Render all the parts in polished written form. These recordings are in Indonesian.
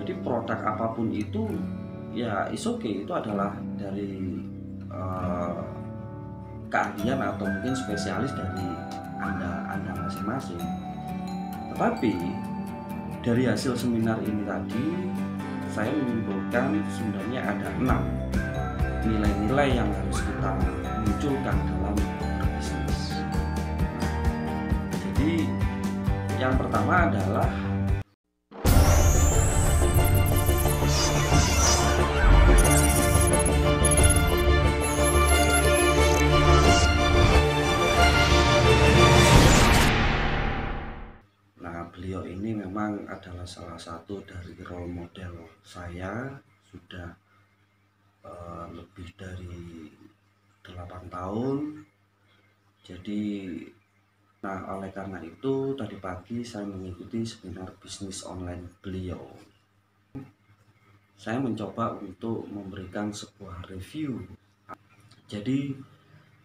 Jadi produk apapun itu ya is okay, itu adalah dari uh, keahlian atau mungkin spesialis dari anda masing-masing. Tetapi dari hasil seminar ini tadi saya menyimpulkan sebenarnya ada 6 nilai-nilai yang harus kita munculkan dalam berbisnis. Jadi yang pertama adalah beliau ini memang adalah salah satu dari role model saya, sudah lebih dari 8 tahun. Jadi oleh karena itu tadi pagi saya mengikuti seminar bisnis online beliau. Saya mencoba untuk memberikan sebuah review. Jadi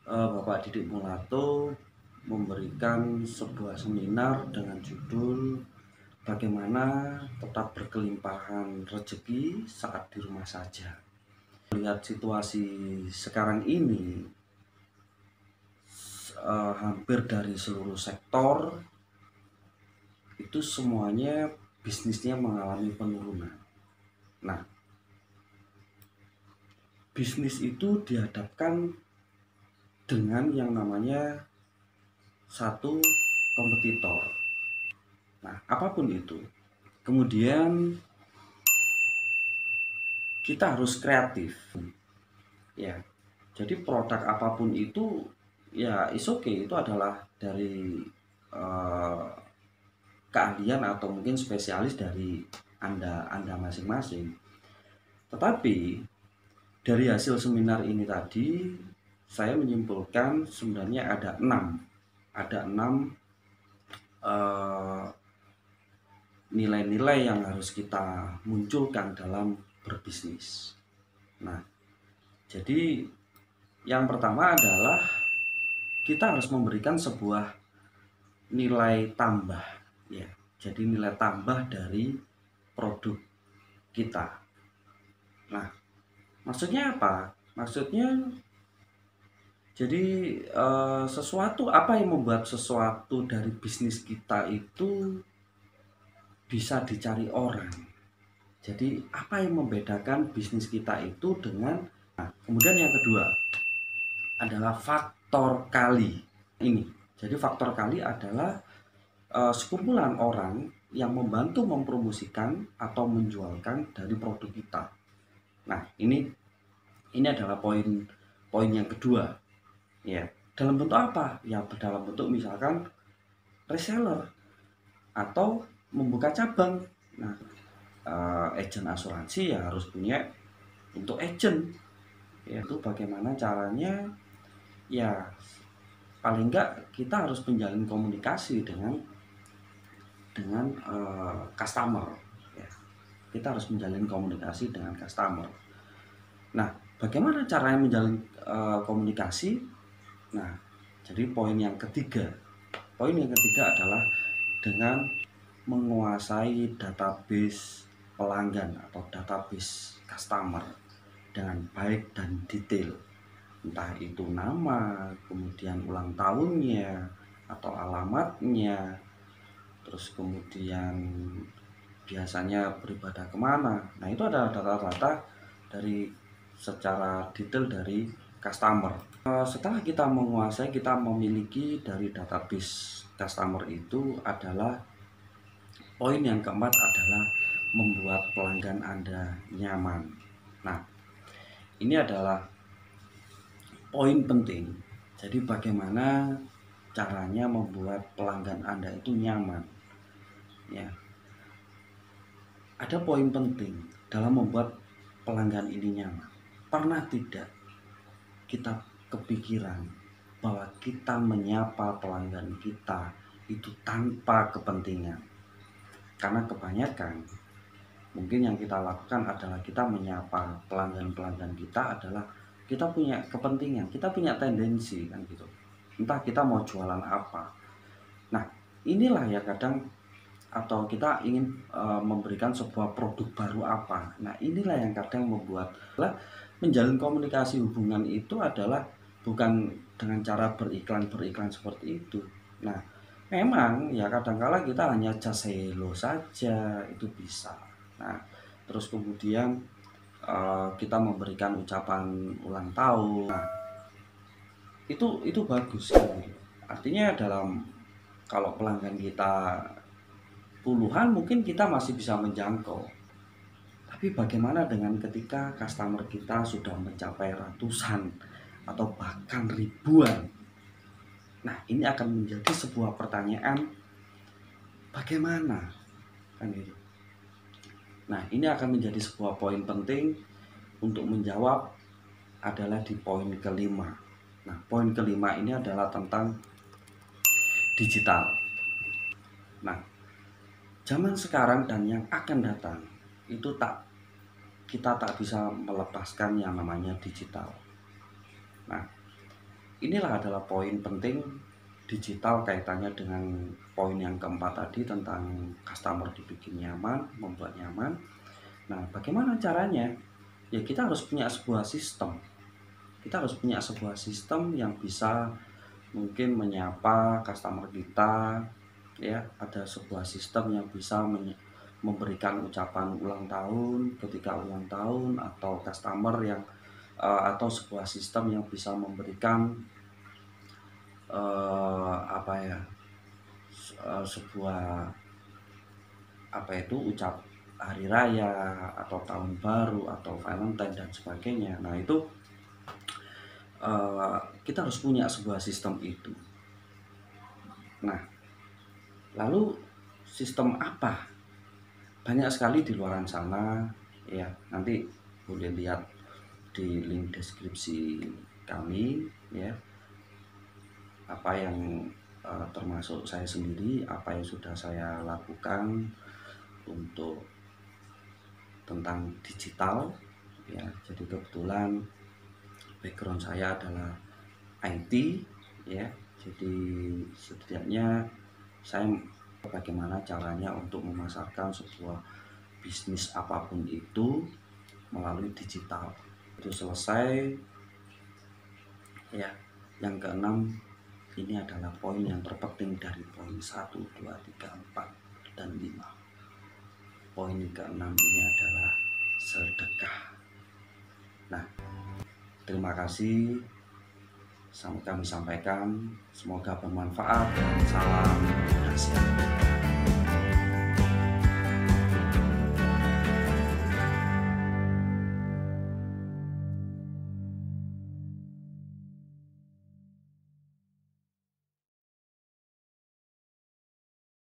Bapak Didik Mulato memberikan sebuah seminar dengan judul bagaimana tetap berkelimpahan rezeki saat di rumah saja. Lihat situasi sekarang ini, hampir dari seluruh sektor itu semuanya bisnisnya mengalami penurunan. Nah, bisnis itu dihadapkan dengan yang namanya satu kompetitor. Nah, apapun itu. Kemudian kita harus kreatif. Ya. Jadi produk apapun itu ya is okay, itu adalah dari keahlian atau mungkin spesialis dari anda masing-masing. Tetapi dari hasil seminar ini tadi saya menyimpulkan sebenarnya ada 6 nilai-nilai yang harus kita munculkan dalam berbisnis. Nah, jadi yang pertama adalah kita harus memberikan sebuah nilai tambah, ya. Jadi nilai tambah dari produk kita. Nah, maksudnya apa? Maksudnya jadi sesuatu, apa yang membuat sesuatu dari bisnis kita itu bisa dicari orang. Jadi apa yang membedakan bisnis kita itu dengan kemudian yang kedua adalah faktor kali ini. Jadi faktor kali adalah sekumpulan orang yang membantu mempromosikan atau menjualkan dari produk kita. Nah, ini adalah poin yang kedua. Ya, dalam bentuk apa? Ya, dalam bentuk misalkan reseller atau membuka cabang. Nah, agent asuransi ya harus punya untuk agent. Ya, itu bagaimana caranya? Ya, paling enggak kita harus menjalin komunikasi dengan customer. Ya, kita harus menjalin komunikasi dengan customer. Nah, bagaimana caranya menjalin komunikasi? Nah, jadi poin yang ketiga adalah dengan menguasai database pelanggan atau database customer dengan baik dan detail, entah itu nama, kemudian ulang tahunnya atau alamatnya, terus kemudian biasanya beribadah kemana. Nah, itu adalah data-data dari secara detail dari customer. Setelah kita menguasai, kita memiliki dari database customer itu adalah poin yang keempat adalah membuat pelanggan Anda nyaman. Nah, ini adalah poin penting. Jadi bagaimana caranya membuat pelanggan Anda itu nyaman. Ya. Ada poin penting dalam membuat pelanggan ini nyaman. Pernah tidak kita kepikiran bahwa kita menyapa pelanggan kita itu tanpa kepentingan? Karena kebanyakan mungkin yang kita lakukan adalah kita menyapa pelanggan-pelanggan kita adalah kita punya kepentingan, kita punya tendensi kan gitu. Entah kita mau jualan apa. Nah, inilah ya kadang atau kita ingin memberikan sebuah produk baru apa. Nah, inilah yang kadang membuat menjalin komunikasi hubungan itu adalah bukan dengan cara beriklan seperti itu. Nah, memang ya kadangkala kita hanya just hello saja itu bisa. Nah, terus kemudian kita memberikan ucapan ulang tahun. Nah, itu bagus gitu. Artinya kalau pelanggan kita puluhan mungkin kita masih bisa menjangkau. Tapi bagaimana dengan ketika customer kita sudah mencapai ratusan atau bahkan ribuan? Nah, ini akan menjadi sebuah pertanyaan, bagaimana? Kan gitu. Nah, ini akan menjadi sebuah poin penting untuk menjawab adalah di poin kelima. Nah, poin kelima ini adalah tentang digital. Nah, zaman sekarang dan yang akan datang itu kita tak bisa melepaskan yang namanya digital. Nah, inilah adalah poin penting digital kaitannya dengan poin yang keempat tadi tentang customer dibikin nyaman, membuat nyaman. Nah, bagaimana caranya? Ya kita harus punya sebuah sistem. Kita harus punya sebuah sistem yang bisa mungkin menyapa customer kita, ya ada sebuah sistem yang bisa memberikan ucapan ulang tahun ketika ulang tahun, atau customer yang atau sebuah sistem yang bisa memberikan sebuah ucap hari raya atau tahun baru atau Valentine dan sebagainya. Nah, itu kita harus punya sebuah sistem itu. Nah, lalu sistem apa? Banyak sekali di luar sana, ya nanti boleh lihat di link deskripsi kami, ya apa yang termasuk saya sendiri, apa yang sudah saya lakukan untuk tentang digital, ya. Jadi kebetulan background saya adalah IT, ya. Jadi setidaknya saya bagaimana caranya untuk memasarkan sebuah bisnis apapun itu melalui digital. Itu selesai, ya. Yang keenam, ini adalah poin yang terpenting dari poin 1, 2, 3, 4, dan 5. Poin keenam ini adalah sedekah. Nah, terima kasih kami sampaikan, semoga bermanfaat dan salam nasihat.